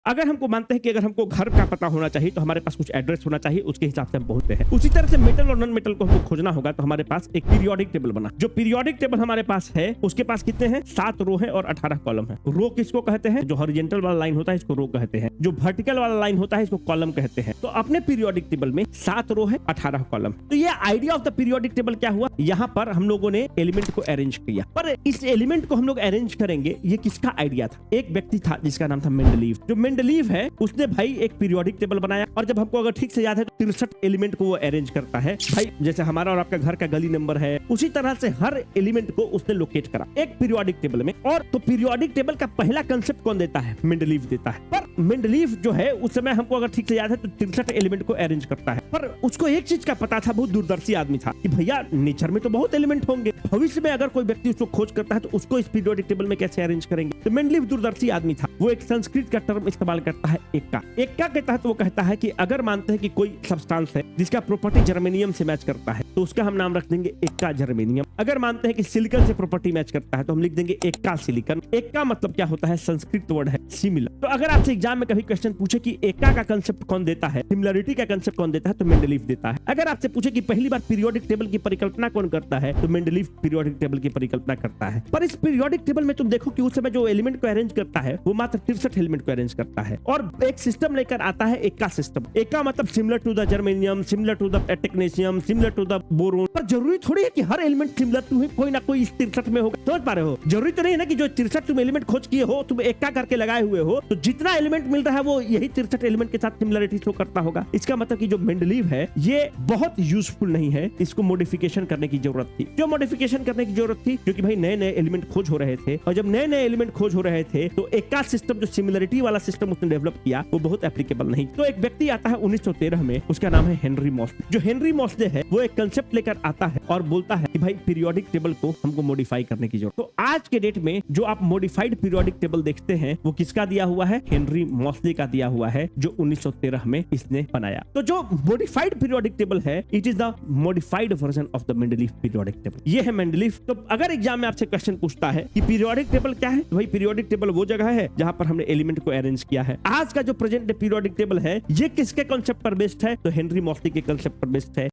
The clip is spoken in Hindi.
अगर हमको मानते हैं कि अगर हमको घर का पता होना चाहिए तो हमारे पास कुछ एड्रेस होना चाहिए, उसके हिसाब से हम पहुंचते हैं। उसी तरह से मेटल और नॉन मेटल को हमको खोजना होगा तो हमारे पास एक पीरियोडिक टेबल बना। जो पीरियोडिक टेबल हमारे पास है उसके पास कितने हैं? 7 रो है और 18 कॉलम है। रो किसको कहते हैं? जो हॉरिजॉन्टल वाला लाइन होता है इसको रो कहते हैं, जो वर्टिकल वाला लाइन होता है इसको कॉलम कहते हैं। तो अपने पीरियोडिक टेबल में 7 रो है, 18 कॉलम। तो ये idea of the periodic table क्या हुआ? यहाँ पर हम लोगों ने एलिमेंट को अरेंज किया, पर इस एलिमेंट को हम लोग अरेंज करेंगे, ये किसका आइडिया था? एक व्यक्ति था जिसका नाम था मेंडलीव। जो मेंडलीव है उसने भाई एक पीरियोडिक टेबल बनाया, और जब हमको अगर ठीक से याद है तो 63 एलिमेंट को वो अरेंज करता है। भाई जैसे हमारा और आपका घर का गली नंबर है, उसी तरह से हर एलिमेंट को उसने लोकेट करा एक पीरियोडिक टेबल में। और तो पीरियोडिक टेबल का पहला कंसेप्ट कौन देता है? मेंडलीव देता है। पर मेंडलीव जो है उस समय हमको अगर ठीक से याद है तो 63 एलिमेंट को अरेंज करता है। पर उसको एक चीज का पता था, बहुत दूरदर्शी आदमी था, कि भैया नेचर में तो बहुत एलिमेंट होंगे, भविष्य में अगर कोई व्यक्ति उसको खोज करता है तो उसको इस पीरियोडिक टेबल में कैसे अरेंज करेंगे। तो मेंडलीव दूरदर्शी आदमी था। वो एक संस्कृत का टर्म इस्तेमाल करता है, एक्का। एक्का के तहत वो कहता है कि अगर मानते हैं कि कोई सब्सटेंस है जिसका प्रॉपर्टी जर्मेनियम से मैच करता है तो उसका हम नाम रख देंगे एक्का जर्मेनियम। अगर मानते हैं कि सिलिकॉन से प्रॉपर्टी मैच करता है तो हम लिख देंगे एक्का सिलिकॉन। एक्का मतलब क्या होता है? संस्कृत वर्ड है सिमिलर। तो अगर आपसे एग्जाम में कभी क्वेश्चन पूछे कि एक्का का कंसेप्ट कौन देता है, सिमिलरिटी का कंसेप्ट कौन देता है, तो मेंडलीव देता है। अगर आपसे पूछे कि पहली बार पीरियोडिक टेबल की परिकल्पना कौन करता है, तो मेंडलीव पीरियोडिक टेबल की परिकल्पना करता है। पर इस पीरियोडिक टेबल में तुम देखो कि उस समय जो एलिमेंट को अरेंज करता है वो मात्र 63 एलिमेंट को अरेंज करता है, और एक सिस्टम लेकर आता है, एक्का सिस्टम। एक्का मतलब similar to the germanium, similar to the technetium, similar to the boron. पर जरूरी थोड़ी है कि हर एलिमेंट सिमिलर टू कोई ना कोई इस 63 में होगा। समझ पा रहे हो? जरूरी तो नहीं है ना कि जो 63 तुम एलिमेंट खोज किए हो, तुम एक्का करके लगाए हुए हो, तो जितना एलिमेंट मिल रहा है वो यही 63 एलिमेंट के साथ सिमिलरिटी शो करता होगा। इसका मतलब कि जो मेंडलीव है ये बहुत यूजफुल नहीं है, इसको मॉडिफिकेशन करने की जरूरत थी। जो मॉडिफिकेशन करने की जरूरत थी क्योंकि भाई नए नए एलिमेंट खोज हो रहे थे, और जब नए नए एलिमेंट खोज हो रहे थे तो एक्का सिस्टम, जो सिमिलरिटी वाला सिस्टम उसने डेवलप किया, वो बहुत एप्लीकेबल नहीं। तो एक व्यक्ति आता है 1913 में, उसका नाम है हेनरी मॉसले। जो हेनरी मॉसले है वो एक कंसेप्ट लेकर आता है और बोलता है कि भाई पीरियोडिक टेबल को हमको मॉडिफाई करने की जरूरत। तो आज के डेट में जो आप मॉडिफाइड पीरियोडिक टेबल देखते हैं वो किसका दिया हुआ है? हेनरी मॉसले का दिया हुआ है, जो 1913 में इसने बनाया। तो जो मॉडिफाइड पीरियोडिक टेबल है, it is the modified version of the Mendeleev periodic table. ये है मेंडलीव। तो अगर एग्जाम में आपसे क्वेश्चन पूछता है कि पीरियोडिक टेबल क्या है, तो भाई पीरियोडिक टेबल वो जगह है जहां पर हमने एलिमेंट को अरेंज किया है। आज का जो प्रेजेंट पीरियोडिक टेबल है ये किसके कॉन्सेप्ट पर बेस्ड है? तो हेनरी मॉसले के कॉन्सेप्ट पर बेस्ड है।